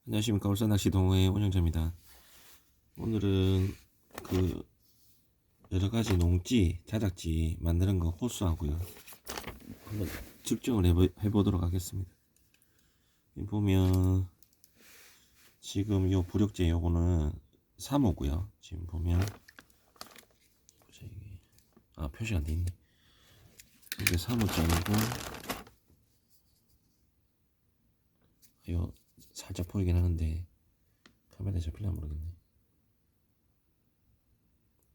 안녕하십니까. 울산낚시 동호회 운영자입니다. 오늘은 그 여러가지 농지, 자작지 만드는 거 호수하고요. 한번 측정을 해보도록 하겠습니다. 보면 지금 요 부력제 요거는 3호고요. 지금 보면 표시가 안 돼 있네. 이게 3호짜리고 요 살짝 보이긴 하는데 카메라에 잡힐나 모르겠네.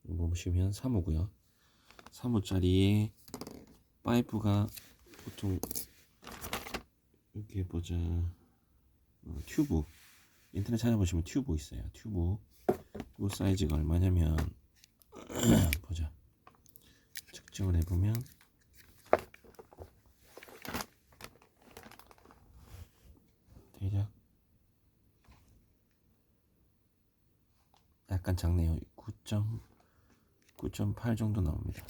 이거 보시면 3호고요. 3호짜리에 파이프가 보통 이렇게 보자. 튜브 인터넷 찾아보시면 튜브 있어요. 튜브 사이즈가 얼마냐면 보자. 측정을 해보면 대략 약간 작네요. 9.8 정도 나옵니다.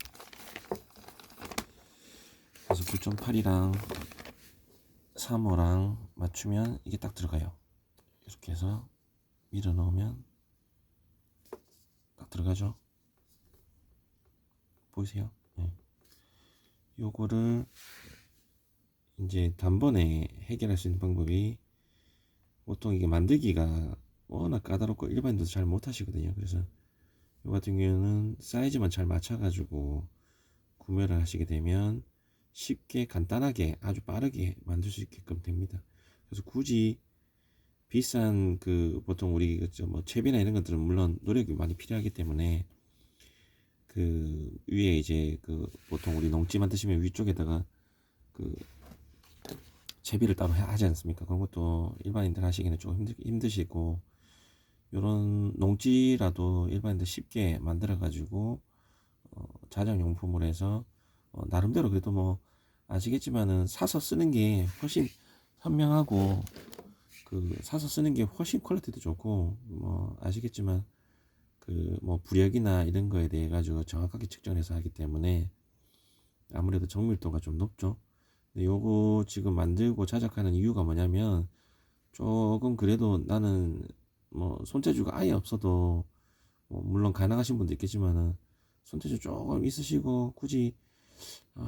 그래서 9.8이랑 3호랑 맞추면 이게 딱 들어가요. 이렇게 해서 밀어 넣으면 딱 들어가죠. 보이세요? 네. 요거를 이제 단번에 해결할 수 있는 방법이, 보통 이게 만들기가 워낙 까다롭고 일반인도 잘 못하시거든요. 그래서 요 같은 경우는 사이즈만 잘 맞춰가지고 구매를 하시게 되면 쉽게 간단하게 아주 빠르게 만들 수 있게끔 됩니다. 그래서 굳이 비싼 보통 우리 뭐 채비나 이런 것들은 물론 노력이 많이 필요하기 때문에 위에 이제 보통 우리 농지 만드시면 위쪽에다가 채비를 따로 하지 않습니까? 그런 것도 일반인들 하시기는 조금 힘드시고, 요런 농지라도 일반인들 쉽게 만들어 가지고 자정용품으로 해서 나름대로 그래도 뭐 아시겠지만은 사서 쓰는 게 훨씬 현명하고, 사서 쓰는 게 훨씬 퀄리티도 좋고, 뭐 아시겠지만 뭐 부력이나 이런 거에 대해 가지고 정확하게 측정해서 하기 때문에 아무래도 정밀도가 좀 높죠. 근데 요거 지금 만들고 자작하는 이유가 뭐냐면, 조금 그래도 나는 뭐 손재주가 아예 없어도 뭐 물론 가능하신 분도 있겠지만은 손재주 조금 있으시고 굳이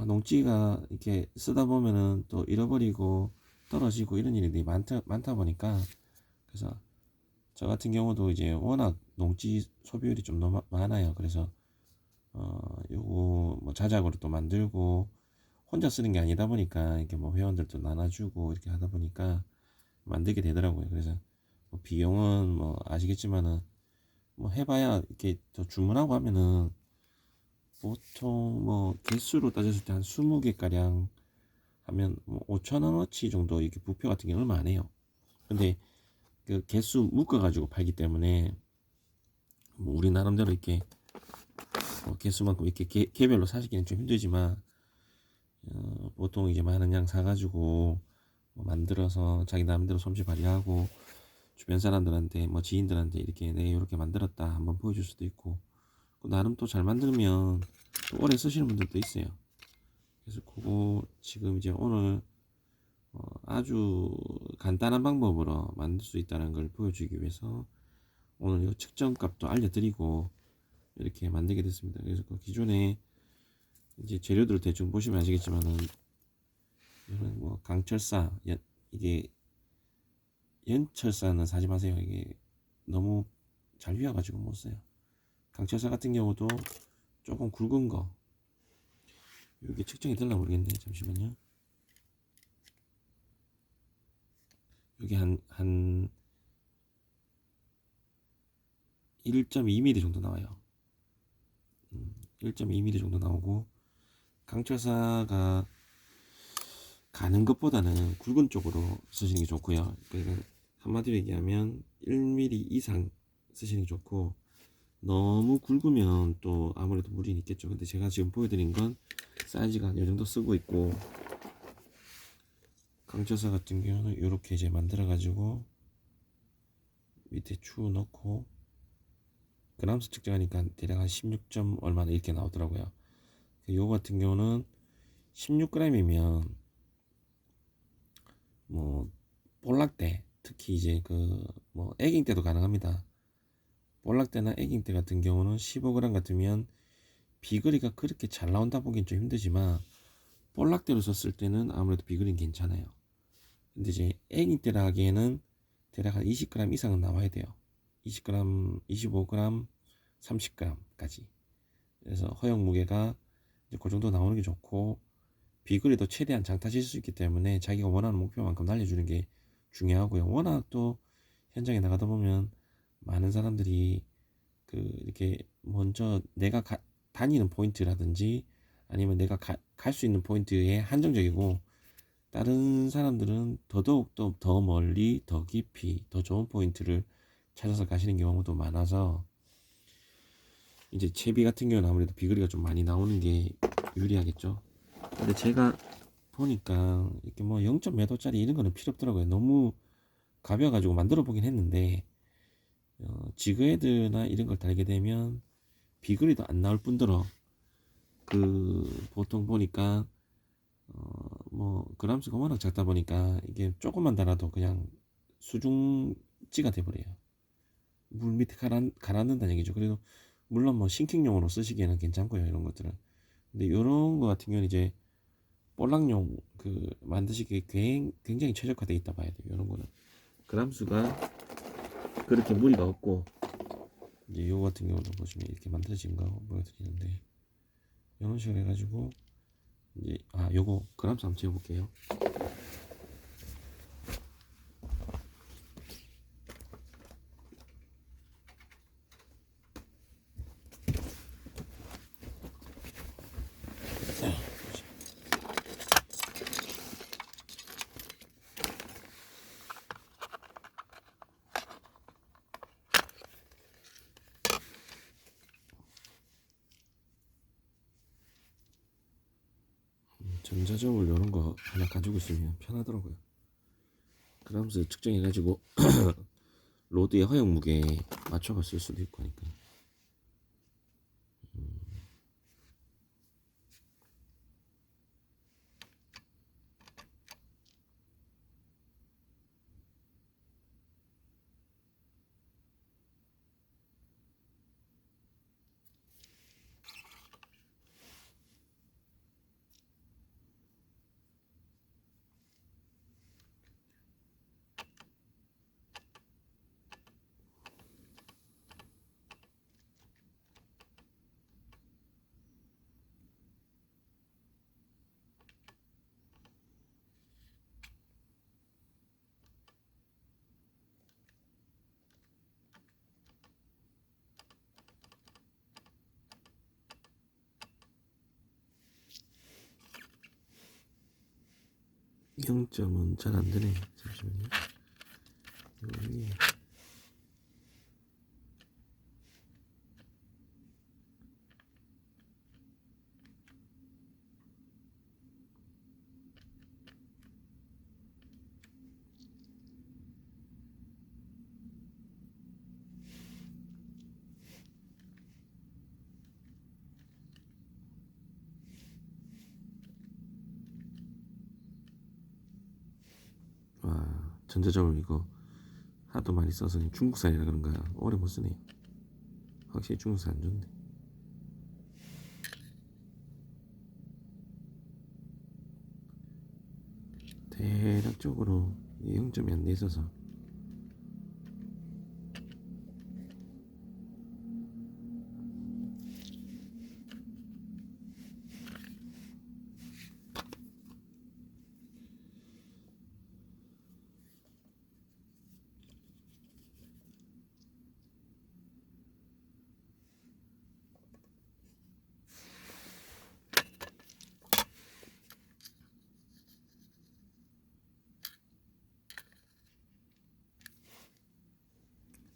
농지가 이렇게 쓰다 보면은 또 잃어버리고 떨어지고 이런 일이 많다 보니까, 그래서 저 같은 경우도 이제 워낙 농지 소비율이 좀 너무 많아요. 그래서 요거 뭐 자작으로 또 만들고 혼자 쓰는 게 아니다 보니까 이렇게 뭐 회원들도 나눠주고 이렇게 하다 보니까 만들게 되더라고요. 그래서 뭐 비용은 뭐 아시겠지만은 뭐 해봐야 이렇게 더 주문하고 하면은 보통 뭐 개수로 따졌을 때 한 20개 가량 하면 뭐 5,000원어치 정도 이렇게 부표 같은 게 얼마 안 해요. 근데 그 개수 묶어가지고 팔기 때문에 뭐 우리 나름대로 이렇게 개수만큼 이렇게 개별로 사시기는 좀 힘들지만, 보통 이제 많은 양 사가지고 뭐 만들어서 자기 나름대로 솜씨 발휘하고 주변 사람들한테 뭐 지인들한테 이렇게 내가 이렇게 만들었다 한번 보여줄 수도 있고, 나름 또 잘 만들면 또 오래 쓰시는 분들도 있어요. 그래서 그거 지금 이제 오늘 아주 간단한 방법으로 만들 수 있다는 걸 보여주기 위해서 오늘 이 측정값도 알려드리고 이렇게 만들게 됐습니다. 그래서 기존에 이제 재료들 대충 보시면 아시겠지만은 이런 뭐 강철사, 이게 연철사는 사지 마세요. 이게 너무 잘 휘어가지고 못 써요. 강철사 같은 경우도 조금 굵은 거, 이게 측정이 될나 모르겠네. 잠시만요. 여기 한 1.2mm 정도 나와요. 1.2mm 정도 나오고, 강철사가 가는 것보다는 굵은 쪽으로 쓰시는 게 좋고요. 그러니까 한마디로 얘기하면 1mm 이상 쓰시는 게 좋고, 너무 굵으면 또 아무래도 무리는 있겠죠. 근데 제가 지금 보여드린 건 사이즈가 한 이 정도 쓰고 있고, 강철사 같은 경우는 이렇게 이제 만들어 가지고 밑에 추 넣고 그람수 측정하니까 대략 한 16점 얼마나 이렇게 나오더라고요. 요거 같은 경우는 16g이면 뭐 볼락대 특히 이제 그 뭐 애깅 때도 가능합니다. 볼락대나 애깅 때 같은 경우는 15g 같으면 비거리가 그렇게 잘 나온다 보기엔 좀 힘들지만 볼락대로 썼을 때는 아무래도 비거리는 괜찮아요. 근데 이제 애깅 때라 하기에는 대략 한 20g 이상은 나와야 돼요. 20g, 25g, 30g까지. 그래서 허용 무게가 이제 그 정도 나오는 게 좋고, 비거리도 최대한 장타 칠 수 있기 때문에 자기가 원하는 목표만큼 날려주는 게 중요하고요. 워낙 또 현장에 나가다 보면 많은 사람들이 그 이렇게 먼저 내가 다니는 포인트라든지 아니면 내가 갈 수 있는 포인트에 한정적이고, 다른 사람들은 더더욱 더 멀리 더 깊이 더 좋은 포인트를 찾아서 가시는 경우도 많아서 이제 채비 같은 경우는 아무래도 비거리가 좀 많이 나오는 게 유리하겠죠. 근데 제가 보니까 이렇게 뭐 0. 몇 호짜리 이런 거는 필요 없더라고요. 너무 가벼워가지고 만들어 보긴 했는데 지그헤드나 이런 걸 달게 되면 비거리도 안 나올 뿐더러 그 보통 보니까 뭐 그람수가 워낙 작다 보니까 이게 조금만 달아도 그냥 수중지가 돼버려요. 물 밑에 가라앉는다는 얘기죠. 그래도 물론 뭐 싱킹용으로 쓰시기에는 괜찮고요, 이런 것들은. 근데 이런 거 같은 경우는 이제 볼락용 그 만드시기에 굉장히 최적화되어 있다 봐야 돼요. 이런 거는 그람수가 그렇게 무리가 없고, 이제 요거 같은 경우도 보시면 이렇게 만들어진 거 보여드리는데, 이런 식으로 해가지고 이제 요거 그람수 한번 재볼게요. 전자저울 이런 거 하나 가지고 있으면 편하더라고요. 그람수 측정해가지고 로드의 허용 무게에 맞춰가 쓸 수도 있고 하니까. 영점은 잘 안 되네. 잠시만요. 여기 전자저울 이거 하도 많이 써서 중국산이라 그런가 오래 못 쓰네요. 확실히 중국산 안 좋네. 대략적으로 0점이 안 돼 있어서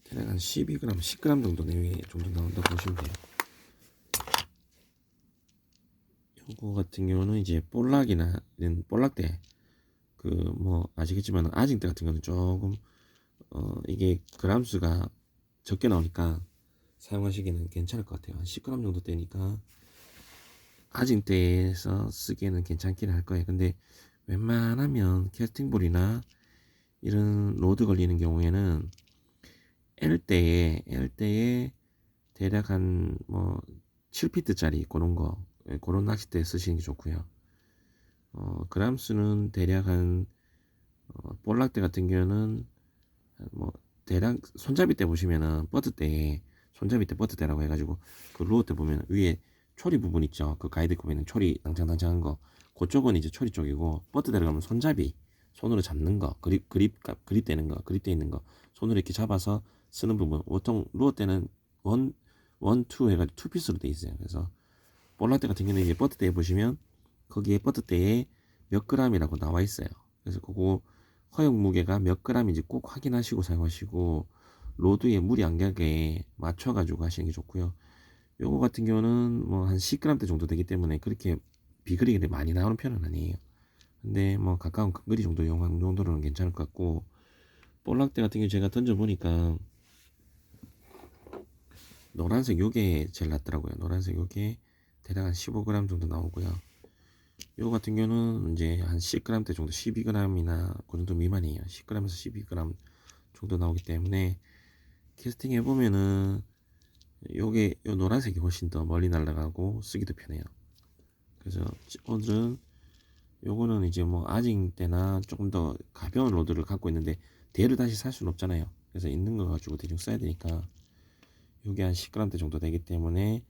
대략 한 12g, 10g 정도 내외 정도 나온다고 보시면 돼요. 요거 같은 경우는 이제 볼락이나 이런 볼락대 그 뭐 아시겠지만 아징대 같은 경우는 조금 이게 그람수가 적게 나오니까 사용하시기에는 괜찮을 것 같아요. 한 10g 정도 되니까 아징대에서 쓰기에는 괜찮긴 할 거예요. 근데 웬만하면 캐스팅볼이나 이런 로드 걸리는 경우에는 L대에 대략 한 뭐 7피트짜리 그런 거, 그런 낚싯대 쓰시는 게 좋고요. 그람수는 대략 한 볼락대 같은 경우는 뭐 대략 손잡이대 보시면은 버트대, 손잡이대 버트대라고 해가지고 그 루어대 보면 위에 초리 부분 있죠. 그 가이드 보면은 초리 낭창낭창한 거, 그쪽은 이제 초리 쪽이고, 버트대로 가면 손잡이, 손으로 잡는 거, 그립되는 거, 그립돼 있는 거 손으로 이렇게 잡아서 쓰는 부분. 보통 루어대는 투 해가지고 투 피스로 돼 있어요. 그래서 볼락대 같은 경우는 이제 버트대에 보시면 거기에 버트대에 몇 그램이라고 나와 있어요. 그래서 그거 허용 무게가 몇 그램인지 꼭 확인하시고 사용하시고, 로드에 물이 안 가게 맞춰가지고 하시는 게 좋고요. 요거 같은 경우는 뭐 한 10g대 정도 되기 때문에 그렇게 비거리가 많이 나오는 편은 아니에요. 근데 뭐 가까운 근거리 정도 이용하는 정도로는 괜찮을 것 같고, 볼락대 같은 경우 제가 던져보니까 노란색 요게 제일 낫더라고요. 노란색 요게 대략 한 15g 정도 나오고요. 요거 같은 경우는 이제 한 10g대 정도, 12g이나 그 정도 미만이에요. 10g에서 12g 정도 나오기 때문에 캐스팅 해보면은 요게 요 노란색이 훨씬 더 멀리 날아가고 쓰기도 편해요. 그래서 오늘은 요거는 이제 뭐 아직 때나 조금 더 가벼운 로드를 갖고 있는데 대를 다시 살 수는 없잖아요. 그래서 있는 거 가지고 대충 써야 되니까 요게 한 10g대 정도 되기 때문에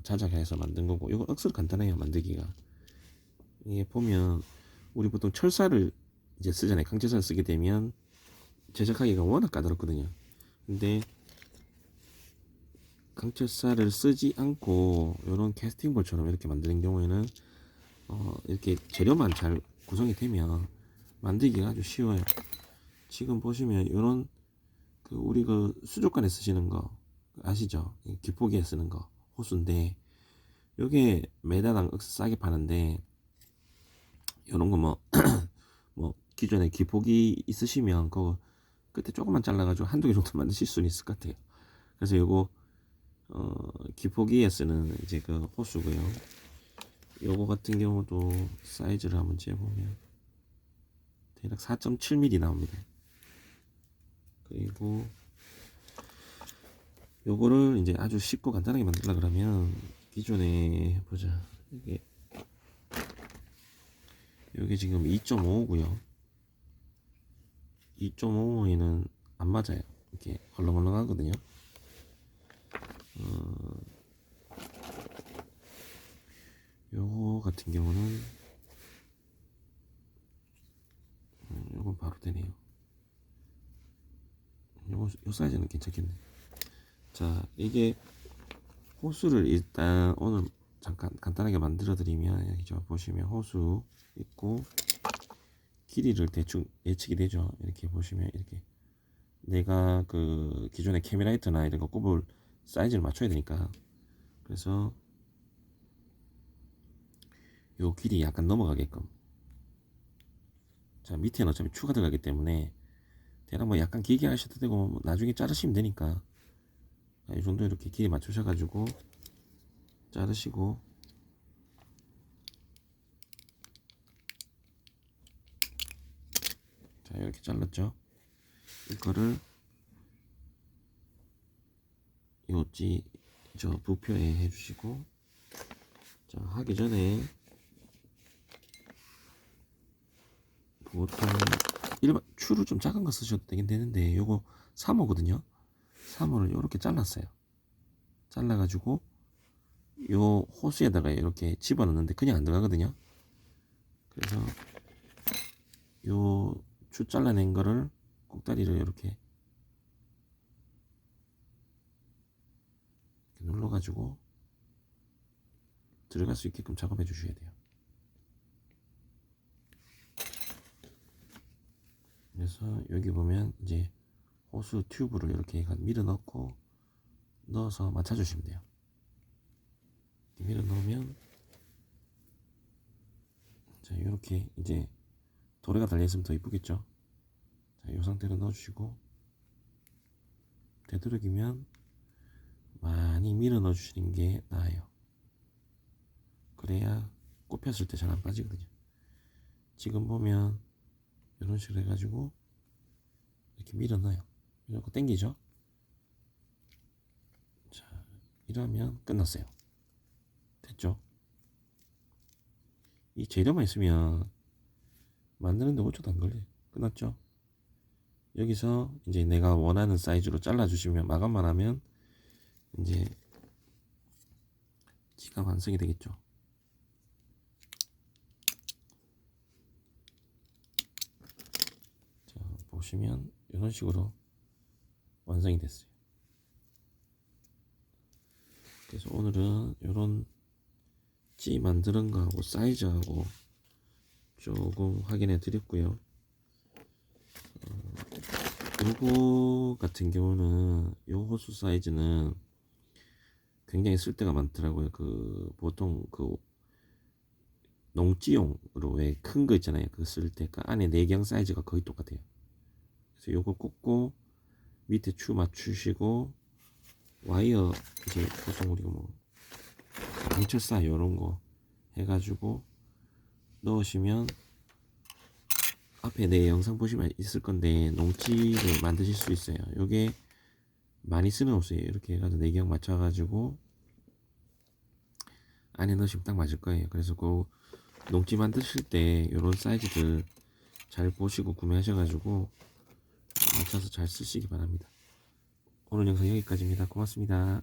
자작해서 만든 거고, 요거 억수로 간단해요 만들기가. 이게 보면 우리 보통 철사를 이제 쓰잖아요. 강철사를 쓰게 되면 제작하기가 워낙 까다롭거든요. 근데 강철사를 쓰지 않고 이런 캐스팅볼처럼 이렇게 만드는 경우에는 이렇게 재료만 잘 구성이 되면 만들기가 아주 쉬워요. 지금 보시면 이런 그 우리 그 수족관에 쓰시는 거 아시죠? 기포기에 쓰는 거 호수인데, 요게 매다당 억수 싸게 파는데, 요런 거 뭐 뭐 기존에 기포기 있으시면 그거 끝에 조금만 잘라가지고 한두 개 정도 만드실 수는 있을 것 같아요. 그래서 요거 기포기에 쓰는 이제 그 호수고요. 요거 같은 경우도 사이즈를 한번 재보면 대략 4.7mm 나옵니다. 그리고 요거를 이제 아주 쉽고 간단하게 만들라 그러면 기존에 보자. 요게 지금 2.5고요. 2.5에는 안 맞아요. 이렇게 헐렁헐렁하거든요. 요거 같은 경우는 요건 바로 되네요. 요 사이즈는 괜찮겠네. 자, 이게 호수를 일단 오늘 잠깐 간단하게 만들어 드리면, 여기 저 보시면 호수 있고 길이를 대충 예측이 되죠. 이렇게 보시면 이렇게 내가 그 기존의 캐미라이트나 이런 거 꼽을 사이즈를 맞춰야 되니까, 그래서 요 길이 약간 넘어가게끔, 자 밑에는 어차피 추가 들어가기 때문에 대략 뭐 약간 길게 하셔도 되고 뭐 나중에 자르시면 되니까 이 정도 이렇게 길이 맞추셔가지고 자르시고, 자 이렇게 잘랐죠. 이거를 요지 저 부표에 해주시고, 자 하기 전에 보통 일반 추를 좀 작은 거 쓰셔도 되긴 되는데, 요거 3호거든요. 3호를 이렇게 잘랐어요. 잘라가지고 요 호수에다가 이렇게 집어넣는데 그냥 안 들어가거든요. 그래서 요 추 잘라낸 거를 꼭다리를 이렇게 눌러가지고 들어갈 수 있게끔 작업해 주셔야 돼요. 그래서 여기 보면 이제 호수 튜브를 이렇게 밀어 넣고 넣어서 맞춰 주시면 돼요. 밀어 넣으면 자 이렇게 이제 도래가 달려있으면 더 이쁘겠죠. 자, 이 상태로 넣어주시고 되도록이면 많이 밀어 넣어주시는 게 나아요. 그래야 꼽혔을 때 잘 안 빠지거든요. 지금 보면 이런 식으로 해가지고 이렇게 밀어넣어요. 이렇게 당기죠. 자, 이러면 끝났어요. 됐죠? 이 재료만 있으면 만드는데 5초도 안 걸려요. 끝났죠? 여기서 이제 내가 원하는 사이즈로 잘라주시면 마감만 하면 이제 키가 완성이 되겠죠. 자, 보시면 이런 식으로 완성이 됐어요. 그래서 오늘은 이런 찌 만드는 거하고 사이즈하고 조금 확인해 드렸고요. 요거 같은 경우는 요 호수 사이즈는 굉장히 쓸 데가 많더라고요. 그 보통 그 농지용으로 왜 큰 거 있잖아요. 그 쓸 때 그 안에 내경 사이즈가 거의 똑같아요. 그래서 요거 꽂고 밑에 추 맞추시고 와이어 이제 보통 우리가 뭐 방철사 요런 거 해가지고 넣으시면 앞에 내 영상 보시면 있을 건데 농지를 만드실 수 있어요. 요게 많이 쓰는 옷이에요. 이렇게 해가지고 내경 맞춰가지고 안에 넣으시면 딱 맞을 거예요. 그래서 그 농지 만드실 때 요런 사이즈들 잘 보시고 구매하셔가지고 맞춰서 잘 쓰시기 바랍니다. 오늘 영상 여기까지입니다. 고맙습니다.